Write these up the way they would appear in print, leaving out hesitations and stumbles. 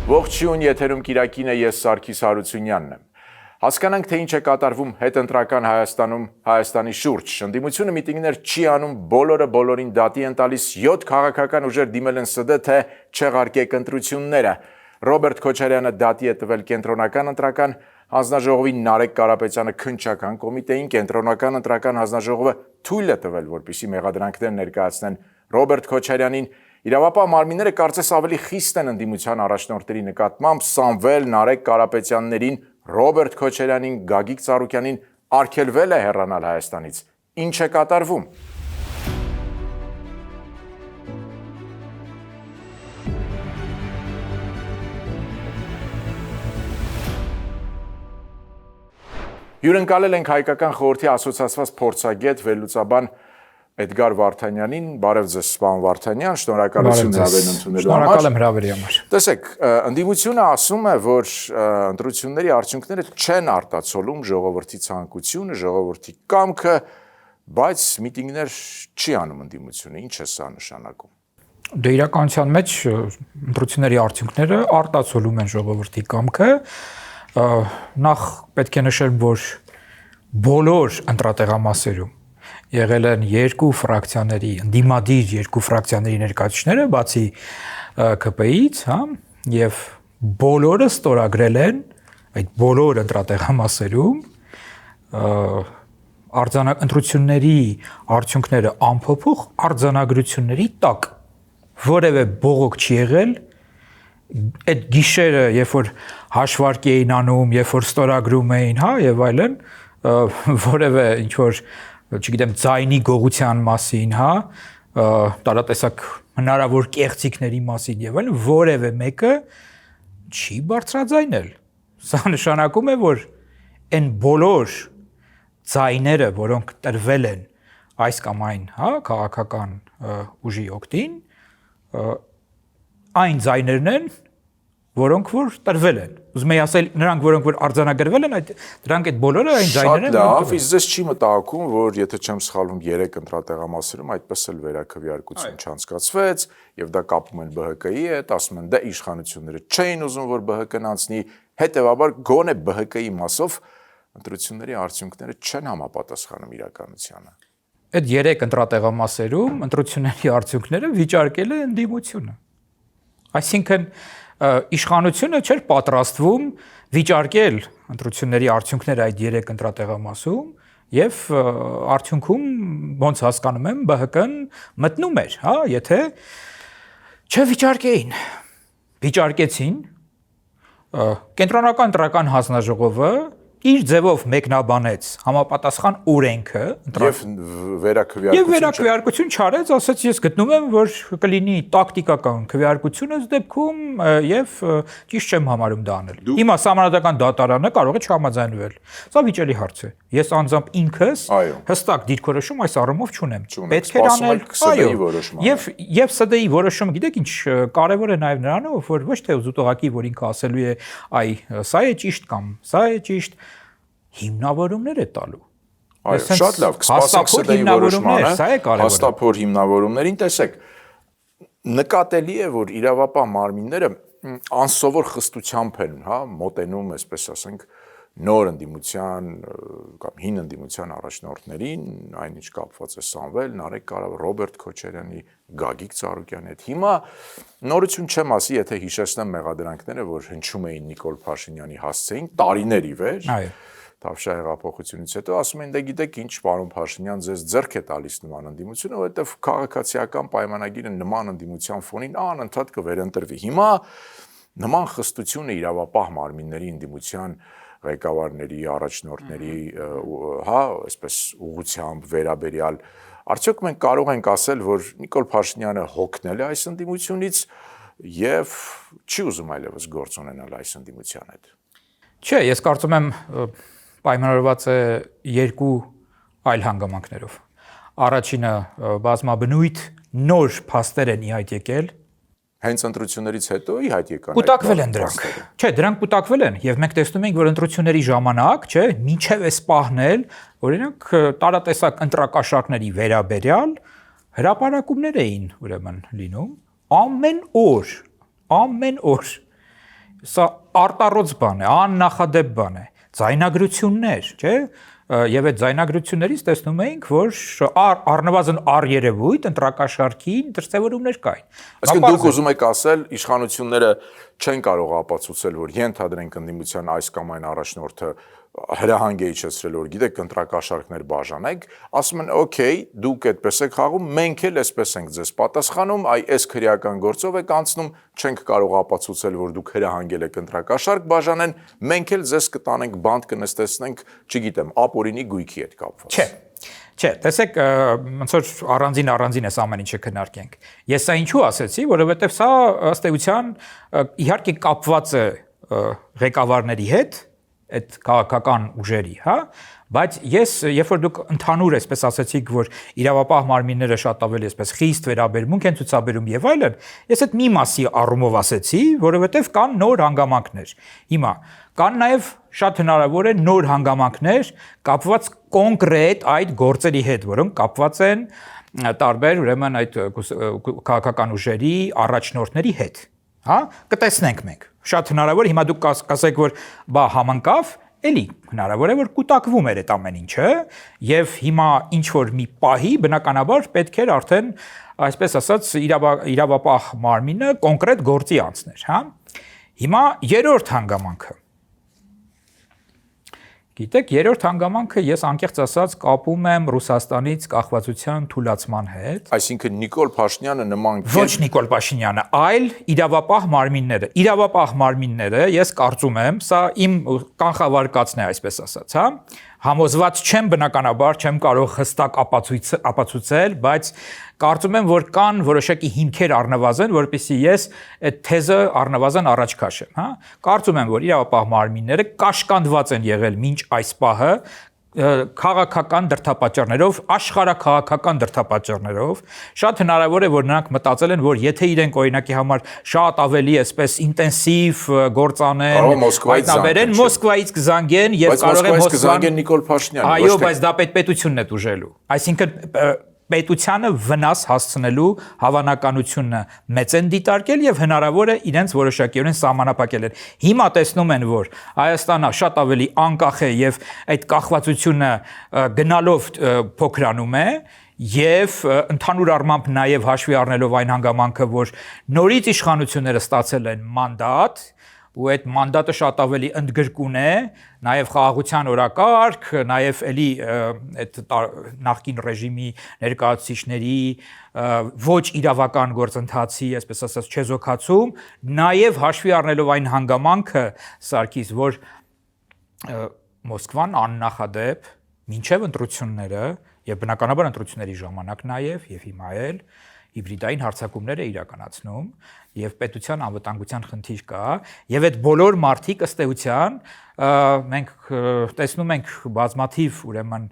Ողջույն, եթերում Կիրակին է, ես Սարգիս Հարությունյանն եմ։ Հասկանանք, թե ինչ է կատարվում հետընտրական Հայաստանում, Հայաստանի շուրջ։ Ընդդիմությունը միտինգներ չի անում, բոլորը բոլորին դատի են տալիս, 7 քաղաքական ուժեր դիմել են ՍԴ, թե չեղարկեք ընտրությունները։ Ռոբերտ Քոչարյանը դատի է տվել կենտրոնական ընտրական հանձնաժողովի, Նարեկ Կարապետյանը քննչական կոմիտեին, կենտրոնական ընտրական հանձնաժողովը թույլ է տվել, որպեսզի մեղադրանքներ ներկայացնեն Ռոբերտ Քոչարյանին։ Իրավապահ մարմինները կարծես ավելի խիստ են ընդդիմության առաջնորդների նկատմամբ, Սամվել, Նարեկ Կարապետյաններին, Ռոբերտ Քոչարյանին, Գագիկ Ծառուկյանին արգելվել է հեռանալ Հայաստանից։ Ինչ է կատարվում։ Հյուրընկալել ենք Հայկական խորհրդի ասոցիացված փորձագետ վերլուծաբան Էդգար Վարդանյանին, բարև ձեզ պարոն Վարդանյան, շնորհակալություն հրավերն ընդունելու համար։ Շնորհակալ եմ հրավերի համար։ Տեսեք, ընդդիմությունը ասում է, որ ընտրությունների արդյունքները չեն արտացոլում ժողովրդի ցանկությունը, ժողովրդի կամքը, բայց միտինգներ չի անում ընդդիմությունը։ Ինչ է սա նշանակում։ Դե իրականության մեջ ընտրությունների արդյունքները արտացոլում են ժողովրդի կամքը։ Նախ պետք է նշել, որ բոլոր ընտրատեղամասերում եղել են երկու ֆրակցիաների, ընդդիմադիր երկու ֆրակցիաների ներկայացուցիչները, բացի ԿՊ-ից, հա, եւ բոլորը ստորագրել են այդ բոլոր ընտրատեղամասերում ընտրությունների արդյունքները անփոփոխ արձանագրությունների տակ, որևէ բողոք չի եղել, այդ գիշերը, երբ որ հաշվարկի էին անում, երբ որ ստորագրում էին, հա, եւ այլն, որևէ ինչ որ չգիտեմ, ձայնի գողության մասին, հա, տարատեսակ հնարավոր կեղծիքների մասին եւ այլն, որևէ մեկը չի բարձրաձայնել։ Սա նշանակում է, որ այն բոլոր ձայները, որոնք տրվել են այս կամ այն, հա, քաղաքական ուժի օգտին, այն ձայներն են, որոնք որ տրվել են։ Ուզում եմ ասել, նրանք, որոնք որ արձանագրվել են, դրանք այդ բոլորը այն ձայներն են։ Շատ լավ, իսկ ձեզ չի մտահոգում, որ եթե չեմ սխալվում 3 ընտրատեղամասերում այդպես էլ վերաքվեարկություն չանցկացվեց, եւ դա կապում են ԲՀԿ-ի հետ, ասում են, դե իշխանությունները չէին ուզում, որ ԲՀԿ-ն անցնի, հետեւաբար գոնե ԲՀԿ-ի մասով ընտրությունների արդյունքները չեն համապատասխանում իրականությանը։ Այդ 3 ընտրատեղամասերում ընտրությունների արդյունքները վիճարկել է ընդդիմությունը։ Այսինքն իշխանությունը չէր պատրաստվում վիճարկել ընտրությունների արդյունքները այդ 3 ընտրատեղամասում եւ արդյունքում ոնց հասկանում եմ ԲՀԿ-ն մտնում էր, հա, եթե չվիճարկեին։ Վիճարկեցին կենտրոնական ընտրական հանձնաժողովը իր ձևով մեկնաբանեց համապատասխան օրենքը եւ վերաքվեարկություն չարեց, ասաց ես գտնում եմ, որ կլինի տակտիկական քվեարկություն այս դեպքում եւ ճիշտ չեմ համարում դա անել։ Հիմա Սահմանադրական դատարանը կարող է չհամաձայնվել։ Սա վիճելի հարց է։ Ես անձամբ ինքս հստակ դիրքորոշում այս առումով չունեմ։ Պետք է անել, այո։ Եվ ՍԴ-ի որոշումը, գիտեք ինչ կարևոր է նաեւ նրանով, որ ոչ թե զուտողակի, որ ինքը ասելու է, այ սա է ճիշտ կամ սա է ճիշտ, հիմնավորումներ է տալու։ Այո, շատ լավ, կսպասենք ՍԴ-ի որոշմանը, հաստափոր հիմնավորումներին, տեսեք, նկատելի է, որ իրավապահ մարմինները անսովոր խստությամբ են, հա, մոտենում, այսպես ասենք, նոր ընդդիմության կամ հին ընդդիմության առաջնորդներին, այնինչ կապված է Սամվել, Նարեկ Կարապետյանի, Ռոբերտ Քոչարյանի, Գագիկ Ծառուկյանի հետ։ Հիմա նորություն չեմ ասի, եթե հիշեցնեմ մեղադրանքները, որ հնչում էին Նիկոլ Փաշինյանի հասցեին տարիների վեր։ Այո։ Թավշյա հեղափոխությունից հետո ասում են, դե գիտեք ինչ, պարոն Փաշինյան, ձեզ ձեռք է տալիս նման ընդդիմությունը, որովհետև քաղաքացիական պայմանագիրը նման ընդդիմության ֆոնին անընդհատ կվերընտրվի։ Հիմա նման խստությունը իրավապահ մարմինների ընդդիմության ղեկավարների, առաջնորդների, հա, այսպես ուղղությամբ վերաբերյալ, արդյոք մենք կարող ենք ասել, որ Նիկոլ Փաշինյանը հոգնել է այս ընդդիմությունից եւ չի ուզում այլևս գործ ունենալ այս ընդդիմության հետ։ Չէ, ես կարծում եմ պայմանավորված է երկու այլ հանգամանքներով։ Առաջինը բազմաբնույթ նոր փաստեր են ի հայտ եկել։ Հենց ընտրություններից հետո ի հայտ եկան։ Կուտակվել են դրանք։ Չէ, դրանք կուտակվել են եւ մենք տեսնում ենք, որ ընտրությունների ժամանակ, չէ, մինչեւ էս պահնել, օրինակ տարատեսակ ընտրակաշառքների վերաբերյալ հրապարակումներ էին ուրեմն լինում ամեն օր։ Սա արտառոց բան է, աննախադեպ բան է։ Ձայնագրություններ, չէ՞։ Եվ այդ ձայնագրություններից տեսնում էինք, որ առնվազն առերևույթ ընտրակաշարքի դրսևորումներ կային։ Այսինքն դուք ուզում եք ասել, իշխանությունները չեն կարող ապացուցել, որ ենթադրենք ընդդիմության այս կամ այն առաջնորդը հրահանգ է իջեցրել, որ գիտեք, ընտրակաշարքներ բաժանեք, ասում են, օքեյ, դուք այդպես եք խաղում, մենք էլ այսպես ենք ձեզ պատասխանում, այս քրեական գործով եք անցնում, չենք կարող ապացուցել, որ դուք հրահանգել եք ընտրակաշարք բաժանեն, մենք էլ ձեզ կտանենք բանտ կնստեցնենք, չգիտեմ, ապօրինի գույքի հետ կապված։ Չէ, տեսեք, ոնց որ առանձին այս ամեն ինչը քննարկենք։ Ես սա ինչու ասեցի, որովհետև սա ըստ էության իհարկե կապված է ղեկավարների հետ, այդ քաղաքական ուժերի, հա, բայց ես երբ որ դուք ընդհանուր այսպես ասացիք, որ իրավապահ մարմինները շատ ավելի այսպես խիստ վերաբերմունք են ցուցաբերում եւ այլն, ես այդ մի մասի առումով ասեցի, որովհետեւ կան նոր հանգամանքներ։ Հիմա կան նաեւ շատ հնարավոր է նոր հանգամանքներ կապված կոնկրետ այդ գործերի հետ, որոնք կապված են տարբեր ուրեմն այդ քաղաքական ուժերի առաջնորդների հետ, հա, կտեսնենք մենք։ Շատ հնարավոր է հիմա դուք կասեք, որ բա համընկավ, էլի հնարավոր է որ կուտակվում էր այդ ամեն ինչը եւ հիմա ինչ որ մի պահի բնականաբար պետք էր արդեն այսպես ասած իրավապահ մարմինը կոնկրետ գործի անցներ, հա։ Հիմա երրորդ հանգամանքը։ Գիտեք, երրորդ հանգամանքը ես անկեղծ ասած կապում եմ Ռուսաստանից կախվածության թուլացման հետ։ Այսինքն Նիկոլ Փաշինյանը նման Ոչ Նիկոլ Փաշինյանը, այլ իրավապահ մարմինները։ Իրավապահ մարմինները, ես կարծում եմ, սա իմ կանխավարկածն է, այսպես ասած, հա։ Համոզված չեմ բնականաբար, չեմ կարող հստակ ապացուցել, բայց կարծում եմ, որ կան որոշակի հիմքեր առնվազն, որպեսզի ես այդ թեզը առնվազն առաջ քաշեմ, հա։ Կարծում եմ, որ իրավապահ մարմինները կաշկանդված են եղել մինչ այս պահը քաղաքական դրդապատճառներով, աշխարհաքաղաքական դրդապատճառներով, շատ հնարավոր է, որ նրանք մտածել են, որ եթե իրենք օրինակի համար շատ ավելի այսպես ինտենսիվ գործանեն, հայտնաբերեն, Մոսկվայից կզանգեն եւ կարող է կզանգեն Նիկոլ Փաշինյանին։ Այո, բայց դա պետությունն է դուժելու։ Այսինքն պետությանը վնաս հասցնելու հավանականությունը մեծ են դիտարկել եւ հնարավոր է իրենց որոշակիորեն սահմանափակել են։ Հիմա տեսնում են, որ Հայաստանը շատ ավելի անկախ է եւ այդ կախվածությունը գնալով փոքրանում է եւ ընդհանուր առմամբ նաեւ հաշվի առնելով այն հանգամանքը, որ նորից իշխանությունները ստացել են մանդատ ու այդ մանդատը շատ ավելի ընդգրկուն է, նաև խաղաղության օրակարգ, նաև էլի այդ նախկին ռեժիմի ներկայացուցիչների ոչ իրավական գործընթացի, այսպես ասած, չեզոքացում, նաև հաշվի առնելով այն հանգամանքը, Սարգիս, որ Մոսկվան աննախադեպ մինչև ընտրությունները եւ բնականաբար ընտրությունների ժամանակ նաև եւ հիմա էլ հիբրիդային հարձակումներ է իրականացնում եւ պետության անվտանգության խնդիր կա եւ այդ բոլոր մարդիկ ըստ էության մենք տեսնում ենք բազմաթիվ ուրեմն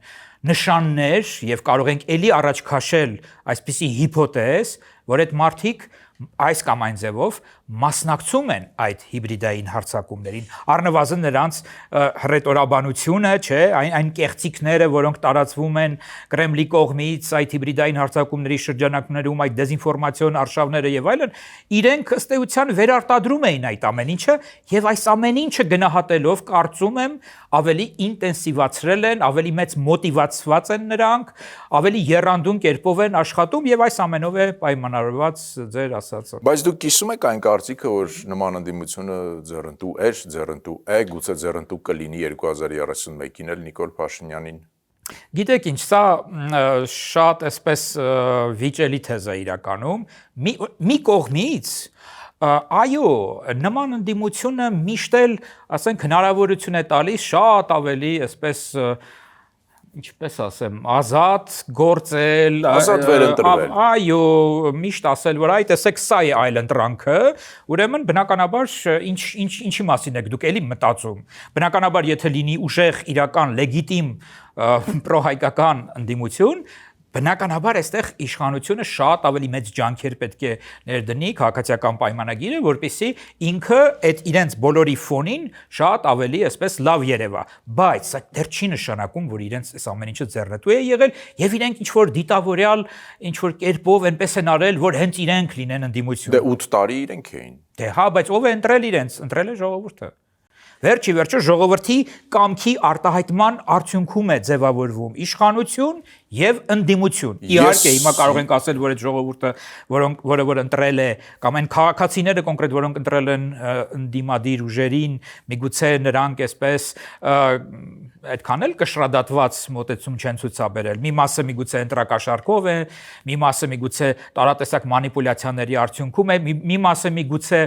նշաններ եւ կարող ենք ելի առաջ քաշել այսպիսի հիպոթեզ, որ այդ մարդիկ այս կամ այն ձևով մասնակցում են այդ հիբրիդային հարձակումներին, առնվազն նրանց հռետորաբանությունը, չէ, այն կեղծիքները, որոնք տարածվում են Կրեմլի կողմից այդ հիբրիդային հարձակումների շրջանակներում, այդ դեզինֆորմացիոն արշավները եւ այլն, իրենք ըստ էության վերարտադրում էին այդ ամեն ինչը եւ այս ամեն ինչը գնահատելով կարծում եմ ավելի ինտենսիվացրել են, ավելի մեծ մոտիվացված են նրանք, ավելի եռանդուն կերպով են աշխատում եւ այս ամենով է պայմանավորված ձեր ասածը։ Բայց դուք կիսում եք այն կարծիքը, որ նման ընդդիմությունը ձեռնտու էր, ձեռնտու է, գուցե ձեռնտու կլինի 2031-ին էլ Նիկոլ Փաշինյանին։ Գիտեք ինչ, սա շատ այսպես վիճելի թեզ է իրականում, մի կողմից այո, նման ընդդիմությունը միշտ էլ, ասենք, հնարավորություն է տալիս շատ ավելի այսպես ինչպես ասեմ, ազատ գործել, ազատ վերընտրվել։ Այո, միշտ ասել, որ այ տեսեք, սա է այլ ընտրանքը, ուրեմն բնականաբար ինչի մասին եք դուք էլի մտածում։ Բնականաբար եթե լինի ուժեղ իրական լեգիտիմ պրոհայկական ընդդիմություն, Բնականաբար այստեղ իշխանությունը շատ ավելի մեծ ջանքեր պետք է ներդնի քաղաքացիական պայմանագիրը, որպեսզի ինքը այդ իրենց բոլորի ֆոնին շատ ավելի այսպես լավ երևա, բայց սա դեռ չի նշանակում, որ իրենց այս ամեն ինչը ձեռնտու է եղել եւ իրենք ինչ որ դիտավորյալ ինչ որ կերպով այնպես են արել, որ հենց իրենք լինեն ընդդիմություն։ Դե 8 տարի իրենք էին։ Դե հա, բայց ով է ընտրել իրենց, ընտրել է ժողովուրդը։ Վերջի վերջո ժողովրդի կամքի արտահայտման արդյունքում է ձևավորվում իշխանություն եւ ընդդիմություն։ Իհարկե, հիմա կարող ենք ասել, որ այդ ժողովուրդը, որը ընտրել է, կամ այն քաղաքացիները կոնկրետ, որոնք ընտրել են ընդդիմադիր ուժերին, միգուցե նրանք այսպես այդքան էլ կշռադատված մոտեցում չեն ցուցաբերել։ Մի մասը միգուցե ընտրակաշառքով է, մի մասը միգուցե տարատեսակ մանիպուլյացիաների արդյունքում է, մի մասը միգուցե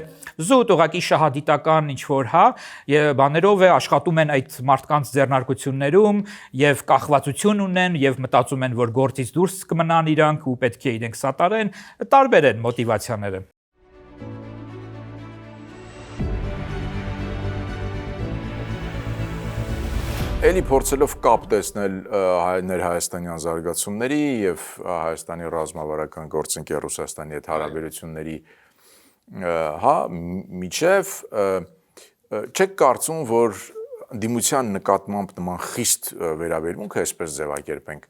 զուտ ուղղակի շահադիտական ինչ որ, հա, բաներով է աշխատում են այդ մարդկանց ձեռնարկություններում եւ կախվածություն ունեն եւ մտածում են, որ գործից դուրս կմնան իրանք ու պետք է իրենք սատարեն, տարբեր են մոտիվացիաները։ Էլի փորձելով կապ տեսնել ներհայաստանյան զարգացումների եւ Հայաստանի ռազմավարական գործընկեր Ռուսաստանի հետ հարաբերությունների հա միջև չեք կարծում, որ դիմության նկատմամբ նման խիստ վերաբերմունքը, այսպես ձևակերպենք,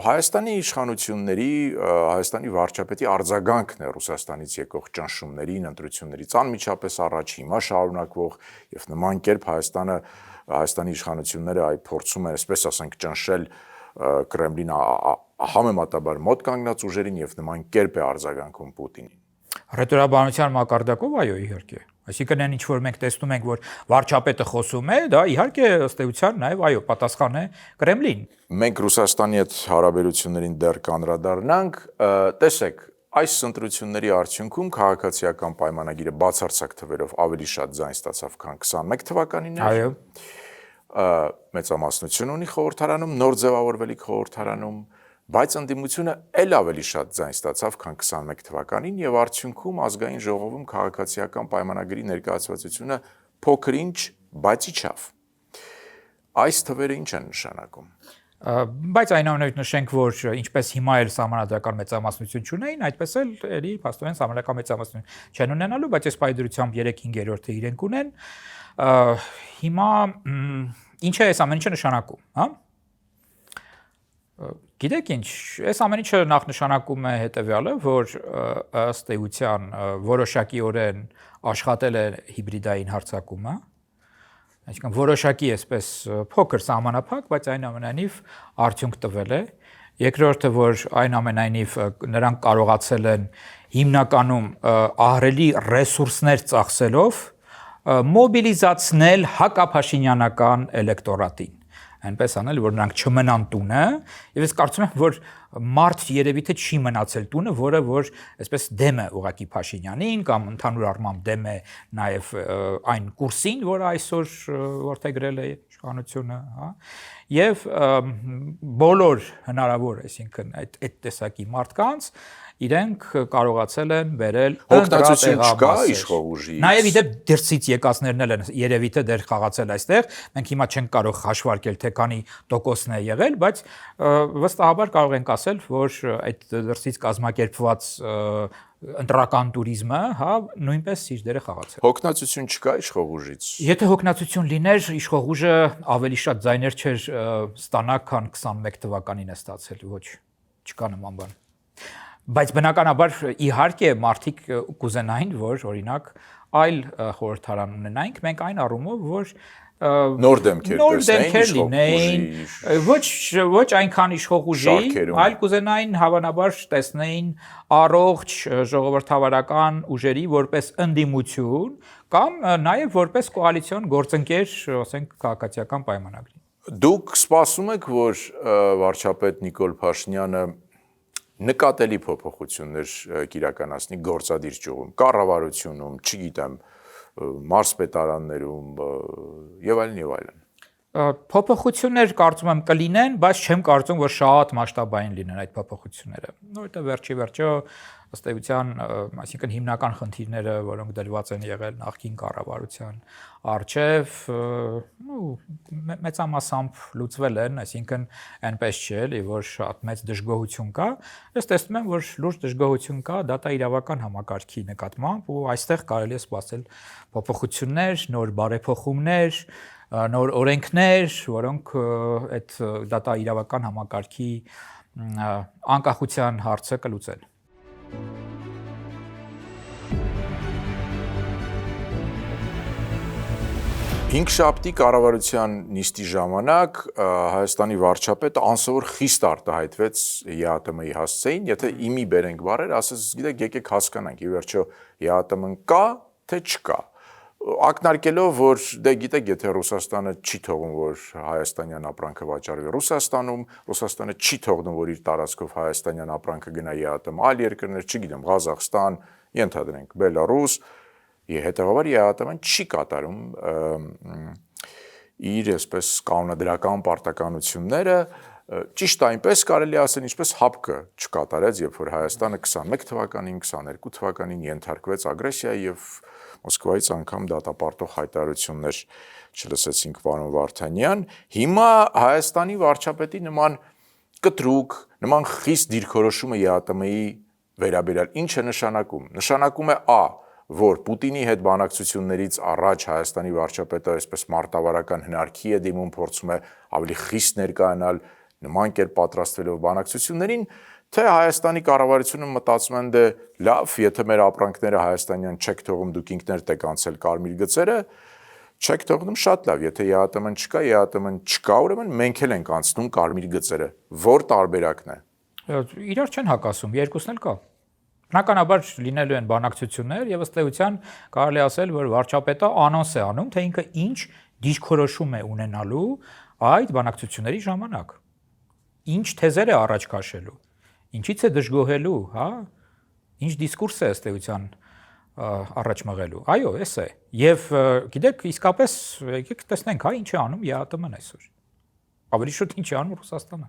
Հայաստանի իշխանությունների, Հայաստանի վարչապետի արձագանքն է Ռուսաստանից եկող ճնշումներին, ընտրություններից անմիջապես առաջ հիմա շարունակվող եւ նման կերպ Հայաստանի իշխանությունները այ փորձում են, այսպես ասենք, ճնշել Կրեմլին համեմատաբար մոտ կանգնած ուժերին եւ նման կերպ է արձագանքում Պուտինին։ Ռետորաբանության մակարդակով այո, իհարկե։ Այսինքն այն ինչ որ մենք տեսնում ենք, որ վարչապետը խոսում է, դա իհարկե ըստ էության նաև այո, պատասխան է Կրեմլին։ Մենք Ռուսաստանի հետ հարաբերություններին դեռ կանդրադառնանք, տեսեք, այս ընտրությունների արդյունքում քաղաքացիական պայմանագիրը բացարձակ թվերով ավելի շատ ձայն ստացավ, քան 21 թվականին էր։ Այո։ Մեծամասնություն ունի խորհրդարանում, նոր ձևավորվելիք խորհրդարանում, բայց ընդդիմությունը ել ավելի շատ ձայն ստացավ, քան 21 թվականին եւ արդյունքում ազգային ժողովում քաղաքացիական պայմանագրի ներկայացվածությունը փոքր-ինչ, բայց իջավ։ Այս թվերը ինչ են նշանակում։ Բայց այնուամենայնիվ նշենք, որ ինչպես հիմա էլ սահմանադրական մեծամասնություն չունեին, այդպես էլ էլի փաստորեն սահմանադրական մեծամասնություն չեն ունենալու, բայց այս պայմանությամբ 3/5-ը իրենք ունեն։ Հիմա ինչ է այս ամեն ինչը նշանակում, հա։ Գիտեք ինչ, այս ամեն ինչը նախ նշանակում է հետևյալը, որ ըստ էության որոշակիորեն աշխատել է հիբրիդային հարձակումը, այսինքն որոշակի այսպես փոքր սահմանափակ, բայց այնուամենայնիվ արդյունք տվել է։ Երկրորդը, որ այնուամենայնիվ նրանք կարողացել են հիմնականում ահռելի ռեսուրսներ ծախսելով մոբիլիզացնել հակափաշինյանական էլեկտորատին, այնպես անել, որ նրանք չմնան տունը, եւ ես կարծում եմ, որ մարդ երևի թե չի մնացել տունը, որը որ այսպես դեմ է ուղակի Փաշինյանին կամ ընդհանուր առմամբ դեմ է նաեւ այն կուրսին, որը այսօր որդեգրել է իշխանությունը, հա, եւ բոլոր հնարավոր, այսինքն այդ տեսակի մարդկանց իրենք կարողացել են բերել հոգնածություն չկա իշխող ուժի։ Նաև իդեպ դրսից եկածներն էլ են երևի թե դեռ խաղացել այստեղ, մենք հիմա չենք կարող հաշվարկել թե քանի տոկոսն է եղել, բայց վստահաբար կարող ենք ասել, որ այդ դրսից կազմակերպված ընտրական туриզմը, հա, նույնպես իր դերը խաղացել։ Հոգնածություն չկա իշխող ուժից։ Եթե հոգնածություն լիներ, իշխող ուժը ավելի շատ ձայներ չէր ստանա, քան 21 թվականին է ստացել, ոչ, չկա նման բան։ Բայց բնականաբար իհարկե մարդիկ կուզենային, որ օրինակ այլ խորհրդարան ունենայինք, մենք այն առումով, որ նոր դեմքեր լինեին, ոչ այնքան իշխող ուժի, այլ կուզենային հավանաբար տեսնեին առողջ ժողովրդավարական ուժերի որպես ընդդիմություն կամ նաև որպես կոալիցիոն գործընկեր, ասենք, քաղաքացիական պայմանագրի։ Դուք սպասում եք, որ վարչապետ Նիկոլ Փաշինյանը նկատելի փոփոխություններ կիրականացնի գործադիր ճյուղում, կառավարությունում, չգիտեմ, մարզպետարաններում եւ այլն եւ այլն։ Փոփոխություններ կարծում եմ կլինեն, բայց չեմ կարծում, որ շատ մասշտաբային լինեն այդ փոփոխությունները։ Որովհետև վերջի ըստ էության, այսինքն հիմնական խնդիրները, որոնք դրված են եղել նախկին կառավարության առջև, մեծամասամբ լուծվել են, այսինքն այնպես չէ, էլի, որ շատ մեծ դժգոհություն կա։ Ես տեսնում եմ, որ լուրջ դժգոհություն կա դատաիրավական համակարգի նկատմամբ, ու այստեղ կարելի է սպասել փոփոխություններ, նոր բարեփոխումներ, նոր օրենքներ, որոնք այդ դատաիրավական համակարգի անկախության հարցը կլուծեն։ Հինգշաբթի կառավարության նիստի ժամանակ Հայաստանի վարչապետը անսովոր խիստ արտահայտվեց ԵԱՏՄ-ի հասցեին, եթե իմի բերենք բառեր, ասես գիտեք, եկեք հասկանանք, ի վերջո ԵԱՏՄ-ն կա, թե չկա։ Ակնարկելով, որ դե գիտեք, եթե Ռուսաստանը չի թողում, որ հայաստանյան ապրանքը վաճառվի Ռուսաստանում, Ռուսաստանը չի թողնում, որ իր տարածքով հայաստանյան ապրանքը գնա ԵԱՏՄ այլ երկրներ, չգիտեմ, Ղազախստան, ենթադրենք, Բելարուս, հետևաբար ԵԱՏՄ-ն չի կատարում իր այսպես կանոնադրական պարտականությունները, ճիշտ այնպես կարելի ասել, ինչպես ՀԱՊԿ-ը չկատարեց, երբ որ Հայաստանը 21 թվականին, 22 թվականին ենթարկվեց ագրեսիայի եւ Մոսկվայից անգամ դատապարտող հայտարարություններ չլսեցինք պարոն Վարդանյան։ Հիմա Հայաստանի վարչապետի նման կտրուկ, նման խիստ դիրքորոշումը ԵԱՏՄ-ի վերաբերյալ ինչ է նշանակում։ Նշանակում է որ Պուտինի հետ բանակցություններից առաջ Հայաստանի վարչապետը այսպես մարտավարական հնարքի է դիմում, փորձում է ավելի խիստ ներկայանալ, նման կերպ պատրաստվելով բանակցություններին, թե Հայաստանի կառավարությունը մտածում են դե լավ, եթե մեր ապրանքները հայաստանյան չեք թողում, դուք ինքներդ եք անցել կարմիր գծերը, չեք թողնում, շատ լավ, եթե ԵԱՏՄ-ն չկա, ուրեմն մենք էլ ենք անցնում կարմիր գծերը։ Որ տարբերակն է։ Իրար չեն հակասում, երկուսն էլ կա։ Բնականաբար լինելու են բանակցություններ եւ ըստ էության կարելի ասել, որ վարչապետը անոնս է անում, թե ինքը ինչ դիրքորոշում է ունենալու այդ բանակցությունների ժամանակ։ Ինչ թեզեր է առաջ քաշելու, ինչից է դժգոհելու, հա, ինչ դիսկուրս է ըստ էության առաջ մղելու։ Այո, էս է։ Եվ գիտեք, իսկապես եկեք տեսնենք, հա, ինչ է անում ԵԱՏՄ-ն այսօր։ Ավելի շուտ ինչ է անում Ռուսաստանը։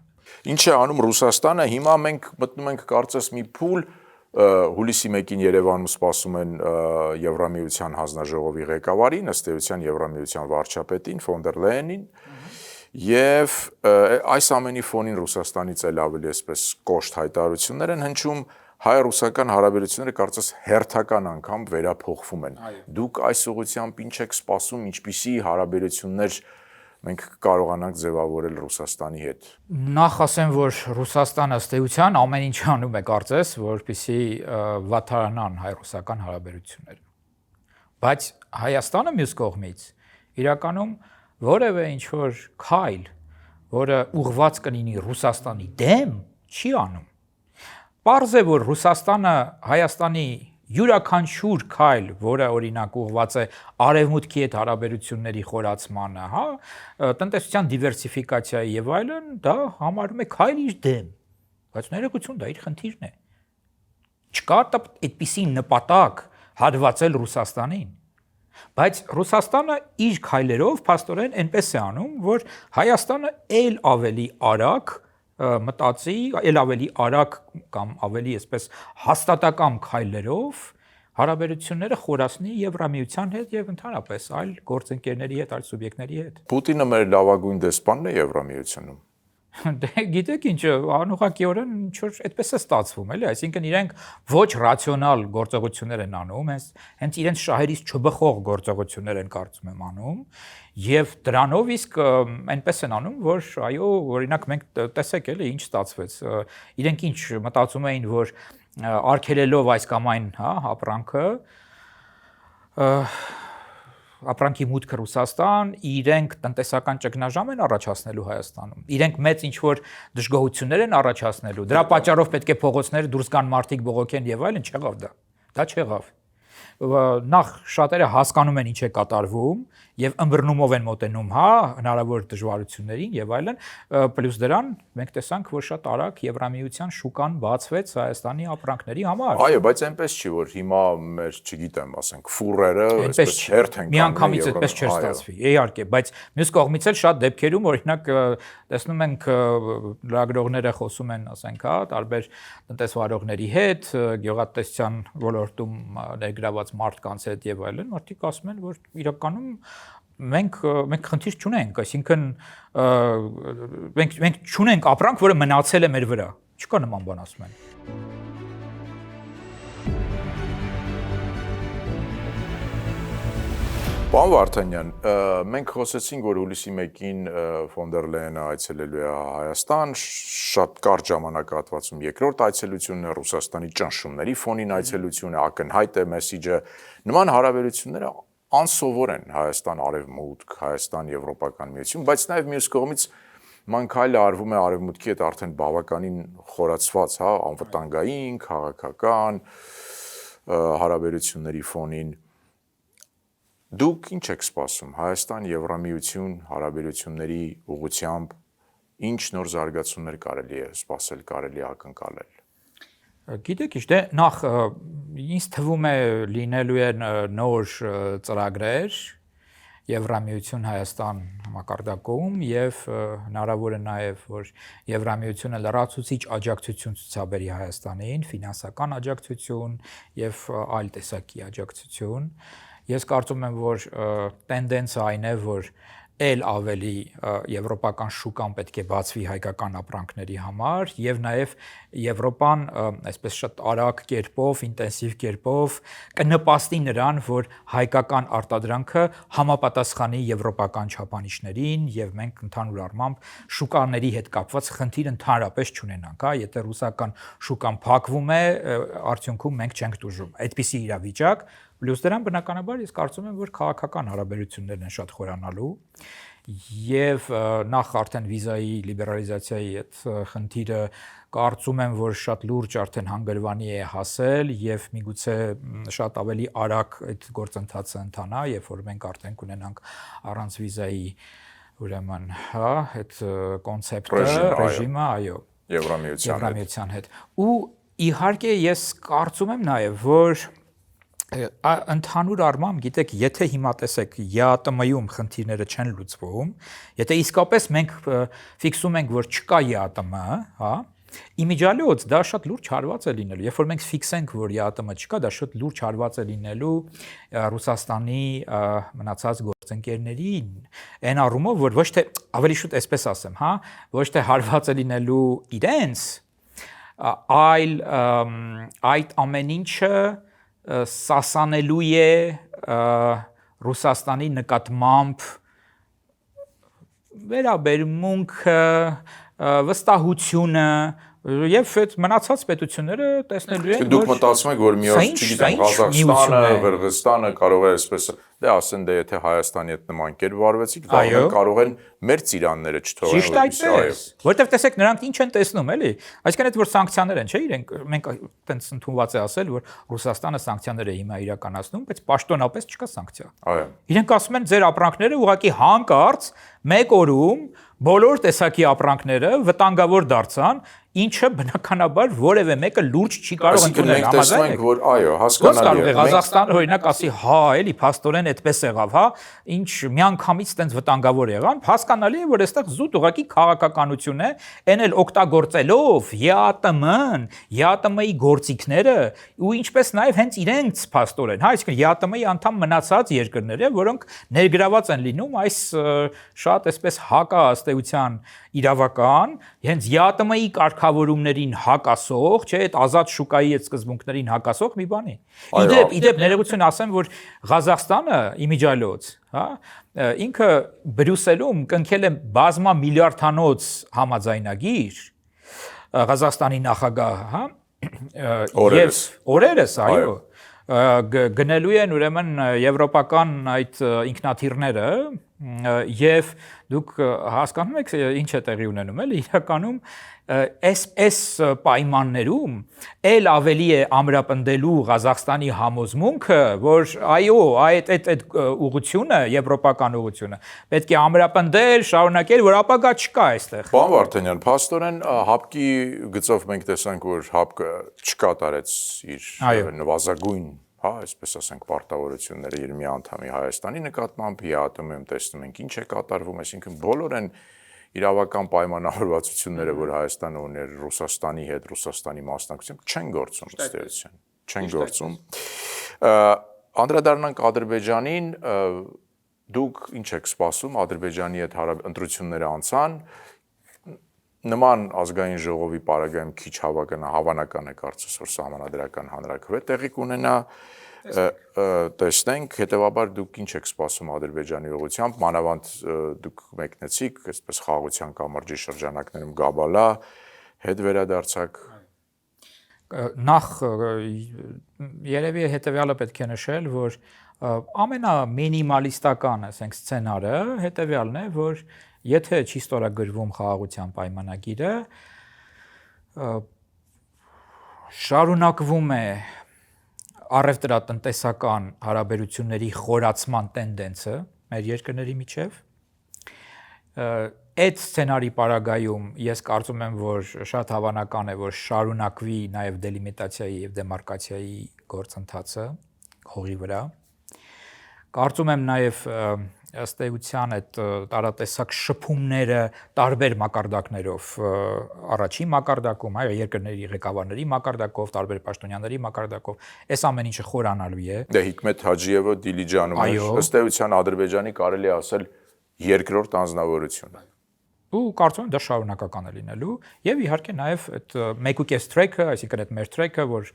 Ինչ է անում Ռուսաստանը։ Հիմա մենք մտնում ենք կարծես մի փուլ հուլիսի 1-ին Երևանում սպասում են Եվրամիության հանձնաժողովի ղեկավարին, ըստ էության Եվրամիության վարչապետին ֆոն դեր Լեյենին, եւ այս ամենի ֆոնին Ռուսաստանից էլ ավելի այսպես կոշտ հայտարարություններ են հնչում, հայ-ռուսական հարաբերությունները կարծես հերթական անգամ վերափոխվում են։ Դուք այս ուղղությամբ ինչ եք սպասում, ինչպիսի հարաբերություններ մենք կարողանանք ձևավորել Ռուսաստանի հետ։ Նախ ասեմ, որ Ռուսաստանը ըստ էության ամեն ինչ անում է կարծես, որպեսզի վատթարանան հայ-ռուսական հարաբերությունները։ Բայց Հայաստանը մյուս կողմից իրականում որևէ ինչ-որ քայլ, որը ուղղված կլինի Ռուսաստանի դեմ, չի անում։ Պարզ է, որ Ռուսաստանը Հայաստանի յուրաքանչյուր քայլ, որը օրինակ ուղղված է արևմուտքի հետ հարաբերությունների խորացմանը, հա, տնտեսության դիվերսիֆիկացիայի եւ այլն, դա համարում է քայլ իր դեմ, բայց ներողություն, դա իր խնդիրն է։ Չկա այդպիսի նպատակ հատվածել Ռուսաստանին, բայց Ռուսաստանը իր քայլերով փաստորեն այնպես է անում, որ Հայաստանը ել ավելի արագ մտածի, ել ավելի արագ կամ ավելի այսպես հաստատակամ քայլերով հարաբերությունները խորացնի Եվրամիության հետ եւ ընդհանրապես այլ գործընկերների հետ, այլ սուբյեկտների հետ։ Պուտինը մեր լավագույն դեսպանն է Եվրամիությունում։ Դե գիտեք ինչ, անուղղակիորեն ինչ որ այդպես է ստացվում, էլի, այսինքն իրենք ոչ ռացիոնալ գործողություններ են անում, հենց իրենց շահերից չբխող գործողություններ են կարծում եմ անում, եւ դրանով իսկ այնպես են անում, որ այո, օրինակ մենք տեսեք էլի ինչ ստացվեց։ Իրենք ինչ մտածում էին, որ արգելելով այս կամ այն, հա, ապրանքի մուտքը Ռուսաստան, իրենք տնտեսական ճգնաժամ են առաջացնելու Հայաստանում։ Իրենք մեծ ինչ-որ դժգոհություններ են առաջացնելու։ Դրա պատճառով պետք է փողոցները դուրս գան մարդիկ բողոքեն եւ այլն, չեղավ դա։ Դա չեղավ։ նախ շատերը հասկանում են ինչ է կատարվում եւ ըմբռնումով են մոտենում, հա, հնարավոր դժվարություններին եւ այլն, պլյուս դրան մենք տեսանք, որ շատ արագ Եվրամիության շուկան բացվեց Հայաստանի ապրանքների համար։ Այո, բայց այնպես չի, որ հիմա մեր, չգիտեմ, ասենք, ֆուրերը այսպես հերթ են կանգնում։ Միանգամից այդպես չէր ստացվի, իհարկե, բայց մյուս կողմից էլ շատ դեպքերում, օրինակ, տեսնում ենք լրագրողները խոսում են, ասենք, հա, տարբեր տնտեսվարողների հետ, գյուղատնտեսության ոլորտում ներգրաված մարդկանց հետ եւ այլն, մարդիկ ասում են, որ իրականում մենք խնդիր չունենք, այսինքն մենք չունենք ապրանք, որը մնացել է մեր վրա։ Չկա նման բան, ասում են։ Պարոն Վարդանյան, մենք խոսեցինք, որ հուլիսի 1-ին ֆոն դեր Լեյենը այցելելու է Հայաստան, շատ կարճ ժամանակահատվածում երկրորդ այցելությունն է, Ռուսաստանի ճնշումների ֆոնին այցելությունը, ակնհայտ է մեսիջը, նման հարաբերությունները անսովոր են Հայաստան-Արևմուտք, Հայաստան-Եվրոպական միություն, բայց նաև մյուս կողմից ման քայլը արվում է Արևմուտքի հետ արդեն բավականին խորացված, հա, անվտանգային, քաղաքական հարաբերությունների ֆոնին։ Դուք ինչ եք սպասում Հայաստան-Եվրամիություն հարաբերությունների ուղղությամբ, ինչ նոր զարգացումներ կարելի է սպասել, կարելի է ակնկալել։ Գիտեք, դե նախ ինձ թվում է լինելու են նոր ծրագրեր Եվրամիություն Հայաստան մակարդակում եւ հնարավոր է նաեւ որ Եվրամիությունը լրացուցիչ աջակցություն ցուցաբերի Հայաստանին, ֆինանսական աջակցություն եւ այլ տեսակի աջակցություն։ Ես կարծում եմ, որ տենդենսը այն է, որ էլ ավելի եվրոպական շուկան պետք է բացվի հայկական ապրանքների համար եւ նաեւ Եվրոպան այսպես շատ արագ կերպով, ինտենսիվ կերպով կնպաստի նրան, որ հայկական արտադրանքը համապատասխանի եվրոպական չափանիշներին եւ մենք ընդհանուր առմամբ շուկաների հետ կապված խնդիր ընդհանրապես չունենանք, հա, եթե ռուսական շուկան փակվում է, արդյունքում մենք չենք դժում։ Այդպիսի իրավիճակ Պլյուս դրան բնականաբար ես կարծում եմ, որ քաղաքական հարաբերություններն են շատ խորանալու եւ նախ արդեն վիզայի լիբերալիզացիայի այդ խնդիրը կարծում եմ, որ շատ լուրջ արդեն հանգրվանի է հասել եւ միգուցե շատ ավելի արագ այդ գործընթացը ընթանա, երբ որ մենք արդեն կունենանք առանց վիզայի ուրեմն, հա, այդ կոնցեպտը, ռեժիմը, այո, Եվրամիության հետ։ Ու իհարկե ես կարծում եմ նաեւ, որ ընդհանուր առմամբ, գիտեք, եթե հիմա տեսեք ԵԱՏՄ-ում խնդիրները չեն լուծվում, եթե իսկապես մենք ֆիքսում ենք, որ չկա ԵԱՏՄ, հա, իմիջիալոց դա շատ լուրջ հարված է լինելու։ Երբ որ մենք ֆիքսենք, որ ԵԱՏՄ չկա, դա շատ լուրջ հարված է լինելու Ռուսաստանի մնացած գործընկերներին, այն առումով, որ ոչ թե ավելի շուտ այսպես ասեմ, հա, ոչ թե հարված է լինելու իրենց, այլ այդ ամեն ինչը սասանելու է Ռուսաստանի նկատմամբ վերաբերմունքը, վստահությունը եւ այդ մնացած պետությունները տեսնելու են, դուք մտածում եք, որ մի օր, չգիտեմ, Ղազախստանը, Վրղստանը կարող է այսպես, դե ասեն, դե եթե Հայաստանի հետ նման կերպ վարվեցիք, կարող են մեր ծիրանները չթողնել։ Ճիշտ այդպես, որտեվ տեսեք, նրանք ինչ են տեսնում, էլի, այսինքն այդ որ սանկցիաներ են, չէ՞, իրենք մենք այտենց ընդունված է ասել, որ Ռուսաստանը սանկցիաներ է հիմա իրականացնում, բայց պաշտոնապես չկա սանկցիա։ Այո։ Իրենք ասում են, ձեր ապրանքները ուղղակի հանկարծ մեկ օրում բոլոր տեսակի ապրանքները վտանգավոր դարձան, ինչը բնականաբար որևէ մեկը լուրջ չի կարող ընդունել, համաձայն եք, որ այո, հասկանալի է։ Ղազախստանը օրինակ ասի, հա, էլի փաստորեն այդպես եղավ, հա, ինչ միանգամից տենց վտանգավոր եղան, հասկանալի է, որ այստեղ զուտ ուղղակի քաղաքականություն է, այն էլ օգտագործելով ԵԱՏՄ-ն, ԵԱՏՄ-ի գործիքները ու ինչպես նաև հենց իրենց փաստորեն, հա, այսինքն ԵԱՏՄ-ի անդամ մնացած երկրները, որոնք ներգրաված են լինում այս շատ այսպես հակաաստեյության իրավական, հենց ԵԱՏՄ-ի կարգավորումներին հակասող, չէ, այդ ազատ շուկայի այդ սկզբունքներին հակասող մի բանի։ Իդեպ ներողություն ասեմ, որ Ղազախստանը իմիջիալոց, հա, ինքը Բրյուսելում կնքել է բազմամիլիարդանոց համաձայնագիր Ղազախստանի նախագահը, հա, օրերս, այո, գնելու են ուրեմն եվրոպական այդ ինքնաթիռները եւ դուք հասկանում եք ինչ է տեղի ունենում, էլի իրականում այս պայմաններում ել ավելի է ամրապնդելու Ղազախստանի համոզմունքը, որ այո, այդ ուղղությունը, եվրոպական ուղղությունը պետք է ամրապնդել, շարունակել, որ ապագա չկա այստեղ։ Պարոն Վարդանյան, փաստորեն հապկի գծով մենք տեսանք, որ հապկը չկատարեց իր նվազագույն, այսպես ասենք, պարտավորությունները իր մի անդամի Հայաստանի նկատմամբ, ՀԱՏՄ-ում տեսնում ենք ինչ է կատարվում, այսինքն բոլոր են իրավական պայմանավորվածությունները, որ Հայաստանը ուներ Ռուսաստանի հետ, Ռուսաստանի մասնակցությամբ, չեն գործում ըստ էության, չեն գործում։ Անդրադառնանք Ադրբեջանին, դուք ինչ եք սպասում, Ադրբեջանի հետ ընտրությունները անցան, նման ազգային ժողովի պարագայում քիչ հավանական է կարծես որ սահմանադրական հանրաքվե տեղի կունենա, տեսնենք, հետևաբար դուք ինչ եք սպասում Ադրբեջանի ուղղությամբ, մանավանդ դուք մեկնեցիք, այսպես խաղաղության կամրջի շրջանակներում Գաբալա հետ վերադարձաք։ Նախ երևի հետևյալը պետք է նշել, որ ամենամինիմալիստական, ասենք, սցենարը հետևյալն է, որ եթե չի ստորագրվում խաղաղության պայմանագիրը, շարունակվում է առևտրատնտեսական հարաբերությունների խորացման տենդենսը մեր երկրների միջև։ Այդ սցենարի պարագայում ես կարծում եմ, որ շատ հավանական է, որ շարունակվի նաև դելիմիտացիայի եւ դեմարկացիայի գործընթացը հողի վրա։ Կարծում եմ նաև ըստ էության այդ տարատեսակ շփումները տարբեր մակարդակներով, առաջին մակարդակում, երկրների ղեկավարների մակարդակով, տարբեր պաշտոնյաների մակարդակով, այս ամեն ինչը խորանալու է։ Դե Հիկմետ Հաջիևը Դիլիջանում էր, ըստ էության Ադրբեջանի կարելի է ասել երկրորդ անձնավորությունը։ Ու կարծում եմ դա շարունակական է լինելու եւ իհարկե նաեւ այդ 1.5 track-ը, այսինքն այդ մեր track-ը, որ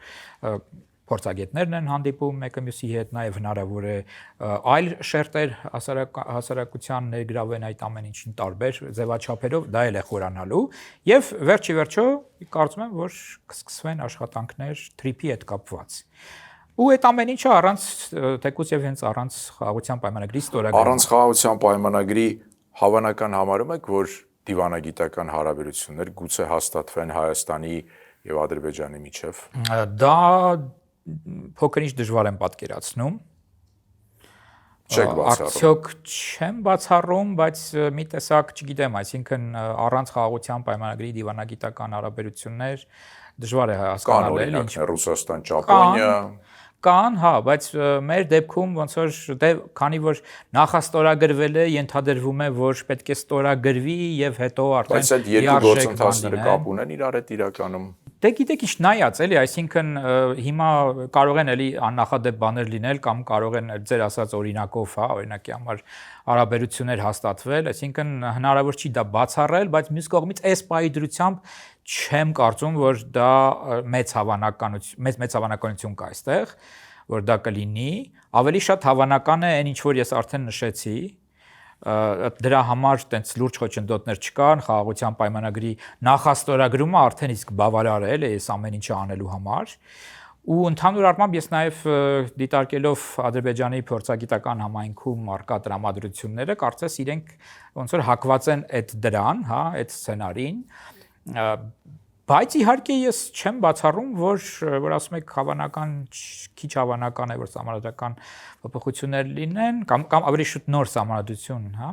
փորձագետներն են հանդիպում մեկը մյուսի հետ, նաև հնարավոր է այլ շերտեր հասարակության ներգրավեն այդ ամեն ինչին տարբեր ձևաչափերով, դա էլ է խորանալու եւ վերջի վերջո կարծում եմ, որ կսկսվեն աշխատանքներ TRIP-ի հետ կապված։ Ու այդ ամեն ինչը առանց թեկուզ եւ հենց առանց խաղաղության պայմանագրի ստորագրման։ Առանց խաղաղության պայմանագրի հավանական համարում եք, որ դիվանագիտական հարաբերություններ գուցե հաստատվեն Հայաստանի եւ Ադրբեջանի միջև։ Դա փոքր-ինչ դժվար եմ պատկերացնում։ Չեք բացառում։ Արդյոք չեմ բացառում, բայց մի տեսակ, չգիտեմ, այսինքն առանց խաղաղության պայմանագրի դիվանագիտական հարաբերություններ դժվար է հասկանալ, էլի ինչ Ռուսաստան, Ճապոնիա կան, հա, բայց մեր դեպքում ոնց որ դե քանի որ նախաստորագրվել է, ենթադրվում է, որ պետք է ստորագրվի եւ հետո արդեն բայց այդ երկու գործընթացները կապ ունեն իրար հետ իրականում։ Դե գիտեք ինչ նայած էլի, այսինքն հիմա կարող են էլի աննախադեպ բաներ լինել կամ կարող են ձեր ասած օրինակով, հա, օրինակի համար հարաբերություններ հաստատվել, այսինքն հնարավոր չի դա բացառել, բայց մյուս կողմից այս պահի դրությամբ չեմ կարծում, որ դա մեծ հավանականություն կա այստեղ, որ դա կլինի, ավելի շատ հավանական է այն ինչ որ ես արդեն նշեցի, դրա համար տենց լուրջ խոչընդոտներ չկան, խաղաղության պայմանագրի նախաստորագրումը արդեն իսկ բավարար է այս ամեն ինչը անելու համար։ Ու ընդհանուր առմամբ ես նաև դիտարկելով Ադրբեջանի փորձագիտական համայնքում արկա տրամադրությունները, կարծես իրենք ոնց որ հակված են այդ դրան, հա, այդ սցենարին, բայց իհարկե ես չեմ բացառում, որ ասում եք հավանական, քիչ հավանական է, որ սահմանադրական փոփոխություններ լինեն, կամ ավելի շուտ նոր սահմանադրություն, հա,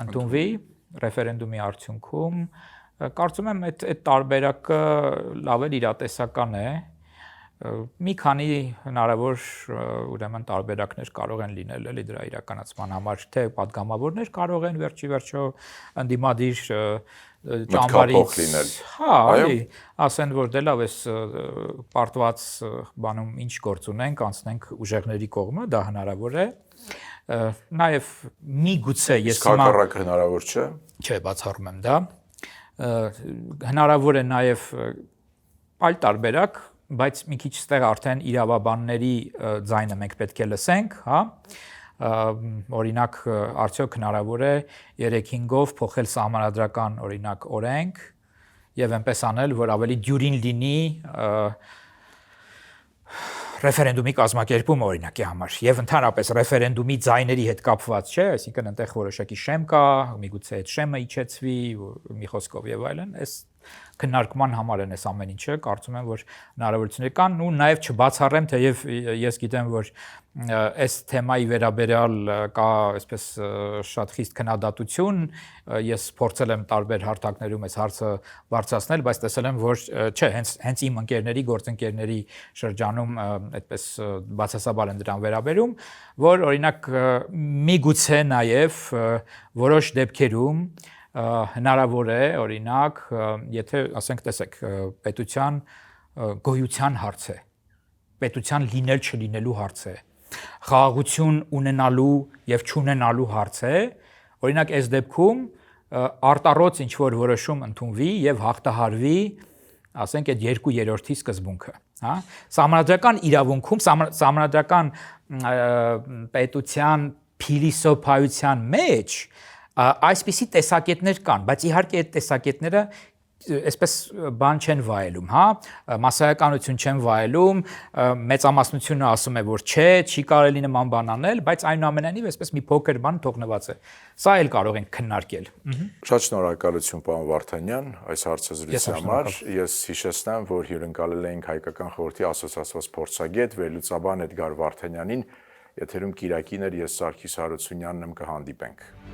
ընդունվի ռեֆերենդումի արդյունքում, կարծում եմ այդ տարբերակը լավ էլ իրատեսական է, մի քանի հնարավոր ուրեմն տարբերակներ կարող են լինել էլի դրա իրականացման համար, թե պատգամավորներ կարող են վերջի վերջո ընդդիմադիր ճամբարից լինել։ Հա, էլի, ասեն որ դե լավ էս պարտված բանում ինչ գործ ունենք, անցնենք ուժեղների կողմը, դա հնարավոր է։ Նաև միգուցե ես հիմա հակառակը հնարավոր չէ։ Չէ, բացառում եմ դա։ Հնարավոր է նաև այլ տարբերակ, բայց մի քիչ ստեղ արդեն իրավաբանների ձայնը մենք պետք է լսենք, հա, օրինակ արդյոք հնարավոր է 3-5-ով փոխել սահմանադրական օրինակ օրենք եւ այնպես անել, որ ավելի դյուրին լինի ռեֆերենդումի կազմակերպումը օրինակի համար եւ ընդհանրապես ռեֆերենդումի ձայների հետ կապված չէ, այսինքն այնտեղ որոշակի շեմ կա, միգուցե այդ շեմը իջեցվի, մի խոսքով եւ այլն, այս քննարկման համար են այս ամեն ինչը, կարծում եմ, որ հնարավորություններ կան ու նաև չբացառեմ, թեև ես գիտեմ, որ այս թեմայի վերաբերյալ կա այսպես շատ խիստ քննադատություն, ես փորձել եմ տարբեր հարթակներում այս հարցը բարձրացնել, բայց տեսել եմ, որ չէ, հենց իմ ընկերների, գործընկերների շրջանում այդպես բացասաբար են դրան վերաբերում, որ օրինակ միգուցե նաև որոշ դեպքերում հնարավոր է, օրինակ, եթե, ասենք, տեսեք, պետության գոյության հարց է, պետության լինել չլինելու հարց է, խաղաղություն ունենալու եւ չունենալու հարց է, օրինակ, այս դեպքում արտառոց ինչ-որ որոշում ընդունվի եւ հաղթահարվի, ասենք, այդ 2/3 սկզբունքը, հա, սահմանադրական իրավունքում, սահմանադրական պետության փիլիսոփայության մեջ այսպիսի տեսակետներ կան, բայց իհարկե այդ տեսակետները այսպես բան չեն վայելում, հա, մասսայականություն չեն վայելում, մեծամասնությունը ասում է, որ չէ, չի կարելի նման բան անել, բայց այնուամենայնիվ այսպես մի փոքր բան թողնված է։ Սա էլ կարող ենք քննարկել։ Շատ շնորհակալություն, պարոն Վարդանյան, այս հարցազրույցի համար։ Ես հիշեցնեմ, որ հյուրընկալել էինք Հայկական խորհրդի ասոցացված փորձագետ, վերլուծաբան Էդգար Վարդանյանին, եթերում Կիրակին էր, ես Սարգիս Հարությունյանն եմ, կհանդիպենք։